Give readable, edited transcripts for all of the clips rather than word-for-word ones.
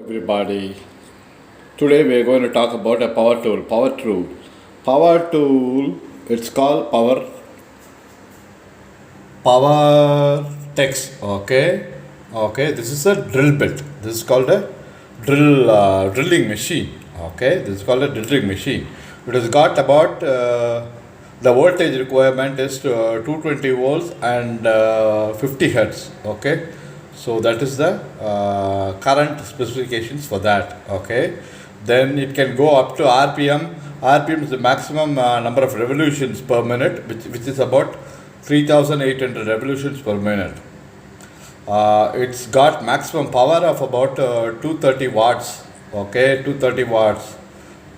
everybody. Today we are going to talk about a power tool. Power tool. It's called power text. Okay. This is a drill bit. This is called a drilling machine. Okay. This is called a drilling machine. It has got about the voltage requirement is 220 volts and 50 hertz. Okay. So that is the current specifications for that. Okay. Then it can go up to RPM. RPM is the maximum number of revolutions per minute, which is about 3800 revolutions per minute. It's got maximum power of about 230 watts. Okay, 230 watts.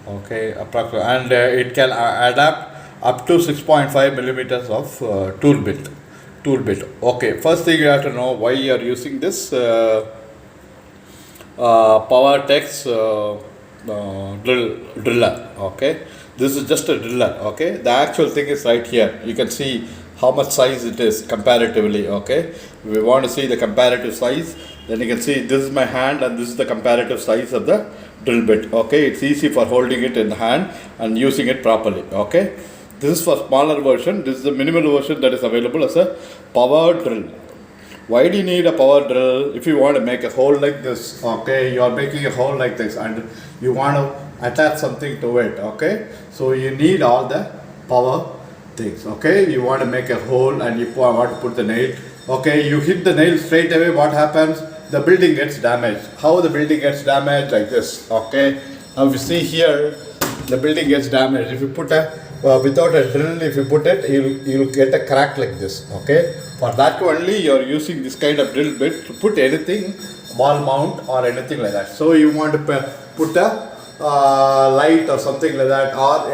Okay, approximately, and it can adapt up to 6.5 millimeters of tool bit. Okay, first thing you have to know why you are using this PowerTex driller. Okay, this is just a driller. Okay, the actual thing is right here. You can see how much size it is comparatively. Okay, if we want to see the comparative size, then you can see this is my hand and this is the comparative size of the drill bit. Okay, it's easy for holding it in the hand and using it properly. Okay, this is for smaller version. This is the minimal version that is available as a power drill. Why do you need a power drill? If you want to make a hole like this, okay, you are making a hole like this and you want to attach something to it, okay, so you need all the power things. Okay, you want to make a hole and you want to put the nail. Okay, you hit the nail straight away, what happens? The building gets damaged. How the building gets damaged? Like this. Okay, now if you see here, the building gets damaged. If you put a without a drill, if you put it, you'll get a crack like this. Okay, for that only you are using this kind of drill bit to put anything, wall mount or anything like that. So you want to put a light or something like that, or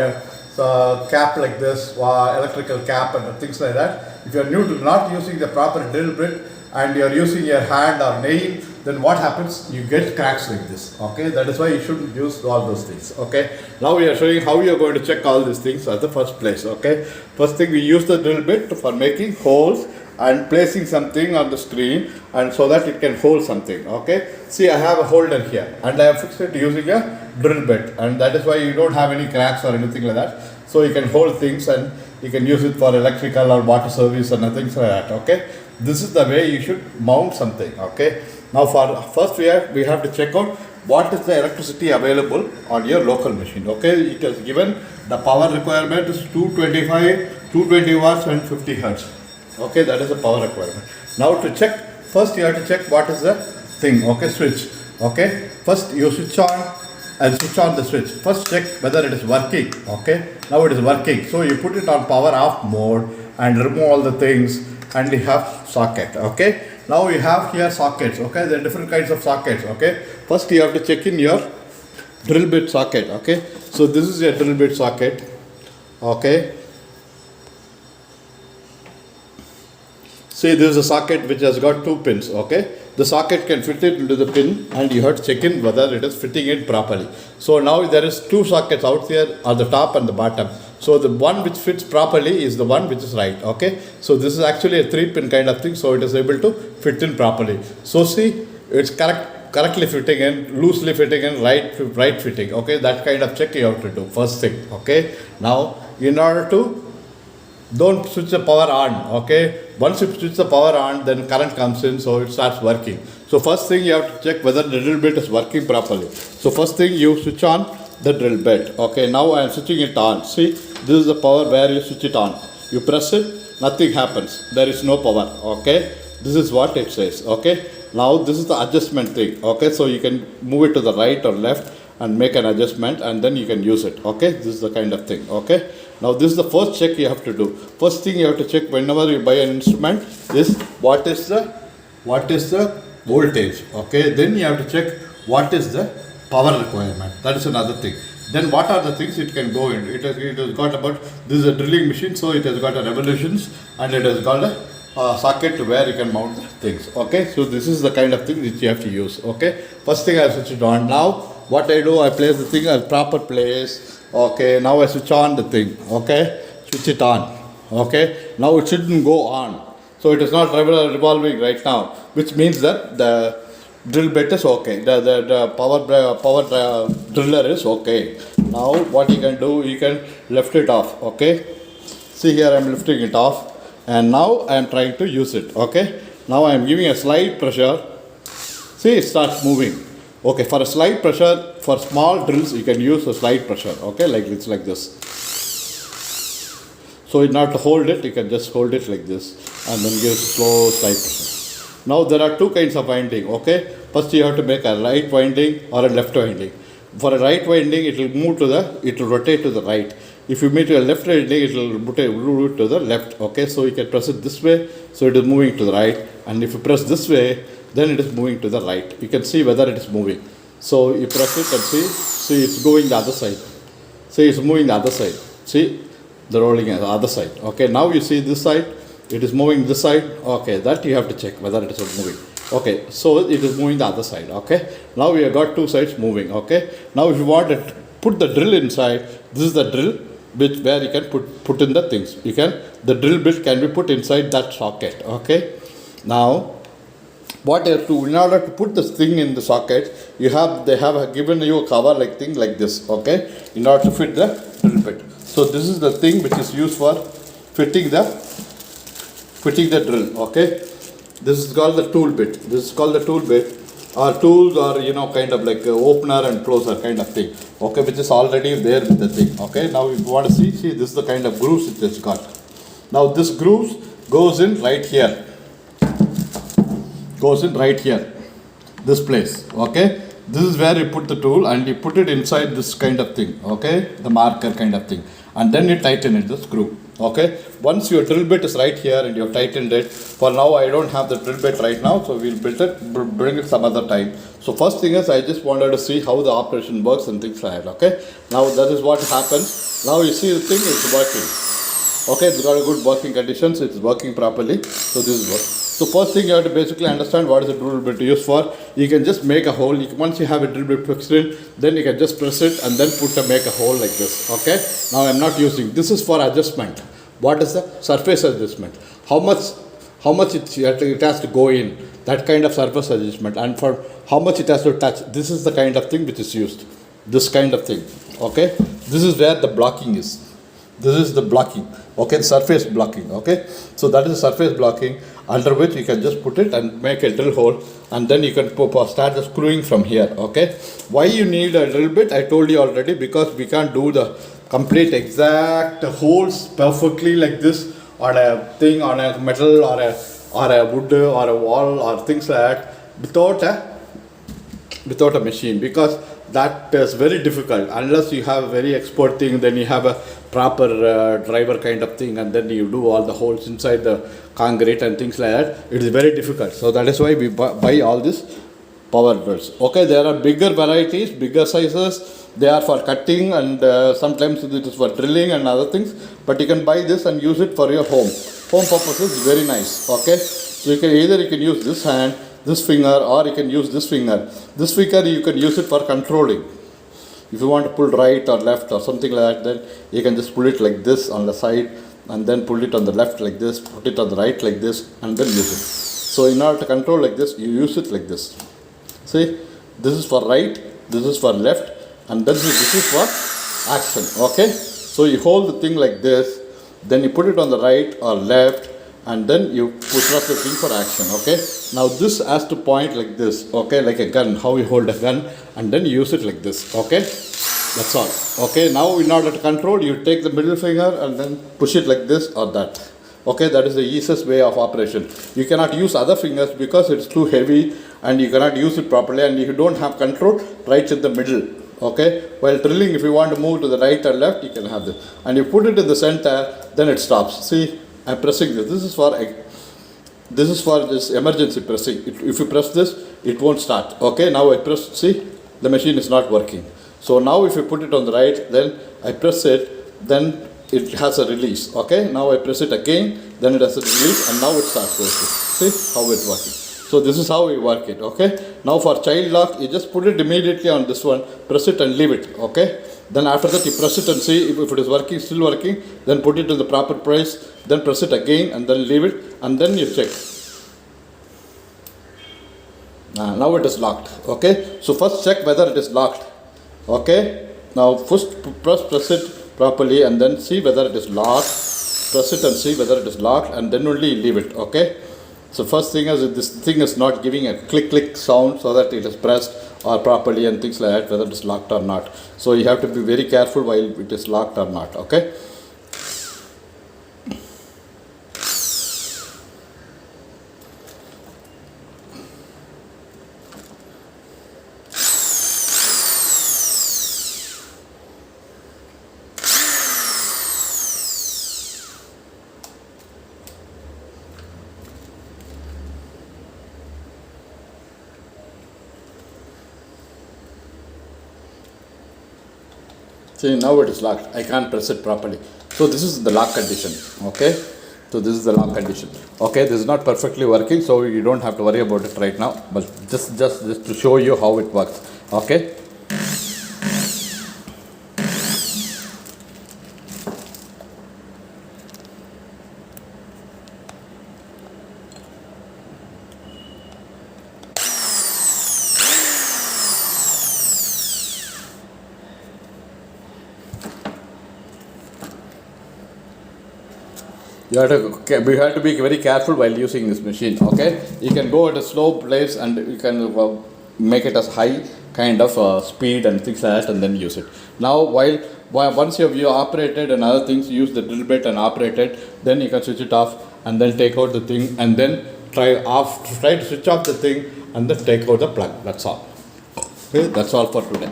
a cap like this, electrical cap and things like that. If you are not using the proper drill bit and you are using your hand or nail, then what happens? You get cracks like this. Okay, that is why you shouldn't use all those things. Okay, now we are showing how you are going to check all these things at the first place. Okay, first thing we use the drill bit for making holes and placing something on the screen, and so that it can hold something. Okay, see, I have a holder here and I have fixed it using a drill bit, and that is why you don't have any cracks or anything like that. So you can hold things and you can use it for electrical or water service and things like that. Okay, this is the way you should mount something. Okay, now for first we have to check out what is the electricity available on your local machine. Okay, it is given the power requirement is 220 watts and 50 hertz. Okay, that is the power requirement. Now to check, first you have to check what is the thing. Okay, switch. Okay, first you switch on and switch on the switch. First check whether it is working. Okay, now it is working. So you put it on power off mode and remove all the things, and you have socket. Okay, now you have here sockets. Okay, there are different kinds of sockets. Okay, first you have to check in your drill bit socket. Okay, so this is your drill bit socket. Okay, see, this is a socket which has got two pins. Okay, the socket can fit it into the pin and you have to check in whether it is fitting it properly. So now there is two sockets out here on the top and the bottom. So the one which fits properly is the one which is right. Okay, so this is actually a 3-pin kind of thing, so it is able to fit in properly. So see, it's correctly fitting in, loosely fitting in, right fitting. Okay, that kind of check you have to do first thing. Okay, now in order to, don't switch the power on. Okay, once you switch the power on, then current comes in, so it starts working. So first thing you have to check whether the drill bit is working properly. So first thing you switch on the drill bit. Okay, now I am switching it on. See, this is the power where you switch it on. You press it, nothing happens. There is no power. Okay, this is what it says. Okay, now this is the adjustment thing. Okay, so you can move it to the right or left and make an adjustment, and then you can use it. Okay, this is the kind of thing. Okay, now this is the first check you have to do. First thing you have to check whenever you buy an instrument is what is the voltage. Okay, then you have to check what is the power requirement. That is another thing. Then what are the things it can go in? It has got about, this is a drilling machine, so it has got a revolutions and it has got a socket where you can mount things. Okay, so this is the kind of thing which you have to use. Okay, first thing I switch it on. Now what I do, I place the thing at proper place. Okay, now I switch on the thing. Okay, switch it on. Okay, now it shouldn't go on, so it is not revolving right now, which means that the drill bit is okay. The power driller is okay. Now what you can do, you can lift it off. Okay. See here, I am lifting it off, and now I am trying to use it. Okay. Now I am giving a slight pressure. See, it starts moving. Okay. For a slight pressure, for small drills, you can use a slight pressure. Okay, like it's like this. So in order to hold it, you can just hold it like this, and then give slow slight pressure. Now there are two kinds of winding. Okay, first you have to make a right winding or a left winding. For a right winding, it will rotate to the right. If you make a left winding, it will rotate to the left. Okay, so you can press it this way, so it is moving to the right, and if you press this way, then it is moving to the right. You can see whether it is moving. So you press it and see it's going the other side. See, it's moving the other side. See, the rolling on the other side. Okay, now you see this side. It is moving this side. Okay, that you have to check whether it is moving. Okay, so it is moving the other side. Okay, now we have got two sides moving. Okay, now if you want to put the drill inside, this is the drill bit where you can put in the things. The drill bit can be put inside that socket. Okay, now what you have to, in order to put this thing in the socket, they have given you a cover like thing like this. Okay, in order to fit the drill bit. So this is the thing which is used for fitting the drill. Okay, this is called the tool bit. Or tools, or kind of like opener and closer kind of thing. Okay, which is already there with the thing. Okay, now if you want to see this is the kind of grooves it has got. Now this grooves goes in right here. This place. Okay, this is where you put the tool, and you put it inside this kind of thing. Okay, the marker kind of thing, and then you tighten it, the screw. Okay, once your drill bit is right here and you have tightened it, for now I don't have the drill bit right now, so we'll bring it some other time. So first thing is, I just wanted to see how the operation works and things like that. Okay, now that is what happens. Now you see the thing is working. Okay, it's got a good working conditions, it's working properly. So this is what. So first thing, you have to basically understand what is the drill bit used for. You can just make a hole. Once you have a drill bit fixed in, then you can just press it and then make a hole like this. Okay, now I'm not using, this is for adjustment. What is the surface adjustment? How much it has to go in, that kind of surface adjustment, and for how much it has to touch. This is the kind of thing which is used. This kind of thing. Okay, this is where the blocking is. This is the blocking. Okay, the surface blocking. Okay, so that is the surface blocking, under which you can just put it and make a drill hole, and then you can start the screwing from here. Okay, why you need a drill bit, I told you already, because we can't do the complete exact holes perfectly like this on a thing, on a metal or a wood or a wall or things like that without a machine, because that is very difficult. Unless you have a very expert thing, then you have a proper driver kind of thing, and then you do all the holes inside the concrete and things like that. It is very difficult. So that is why we buy all these power drills. Okay, there are bigger varieties, bigger sizes. They are for cutting, and sometimes it is for drilling and other things. But you can buy this and use it for your home purposes. Very nice. Okay, so you can use this hand, this finger, or you can use this finger. This finger you can use it for controlling. If you want to pull right or left or something like that, then you can just pull it like this on the side, and then pull it on the left like this, put it on the right like this, and then use it. So in order to control like this, you use it like this. See, this is for right, this is for left, and then this is for action. Okay, so you hold the thing like this, then you put it on the right or left, and then you put up the thing for action. Okay, now this has to point like this. Okay, like a gun, how you hold a gun, and then you use it like this. Okay, that's all. Okay, now in order to control, you take the middle finger and then push it like this or that. Okay, that is the easiest way of operation. You cannot use other fingers because it's too heavy and you cannot use it properly, and you don't have control right in the middle. Okay, while drilling, if you want to move to the right or left, you can have this, and you put it in the center, then it stops. See, I'm pressing this. This is for this emergency pressing. If you press this, it won't start. Okay, now I press. See, the machine is not working. So now if you put it on the right, then I press it, then it has a release. Okay, now I press it again, then it has a release, and now it starts working. See how it's working. So this is how we work it. Okay, now for child lock, you just put it immediately on this one, press it and leave it. Okay, then after that you press it and see if it is working, still working, then put it in the proper place, then press it again and then leave it, and then you check. Now it is locked. Okay, so first check whether it is locked. Okay, now first press it properly and then see whether it is locked. Press it and see whether it is locked and then only leave it. Okay, so first thing is this thing is not giving a click click sound so that it is pressed or properly and things like that, whether it is locked or not. So you have to be very careful while it is locked or not. Okay. See, now it is locked. I can't press it properly. So this is the lock condition. Okay. So this is the lock condition. Okay, this is not perfectly working, so you don't have to worry about it right now. But just to show you how it works. Okay. We have to be very careful while using this machine. Okay, you can go at a slow pace and you can make it as high kind of speed and things like that, and then use it. Now, once you operated and other things, use the drill bit and operate it, then you can switch it off and then take out the thing and then try to switch off the thing and then take out the plug. That's all. Okay, that's all for today.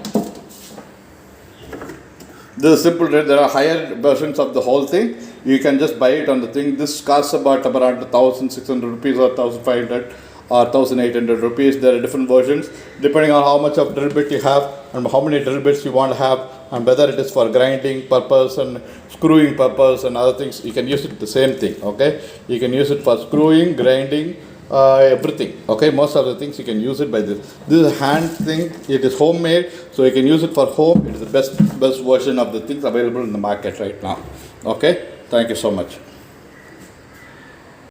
This is simple. There are higher versions of the whole thing. You can just buy it on the thing. This costs about around 1,600 rupees or 1,500 or 1,800 rupees. There are different versions depending on how much of drill bit you have and how many drill bits you want to have and whether it is for grinding purpose and screwing purpose and other things. You can use it the same thing. Okay, you can use it for screwing, grinding, everything. Okay, most of the things you can use it by this. This is a hand thing. It is homemade, so you can use it for home. It is the best version of the things available in the market right now. Okay, thank you so much.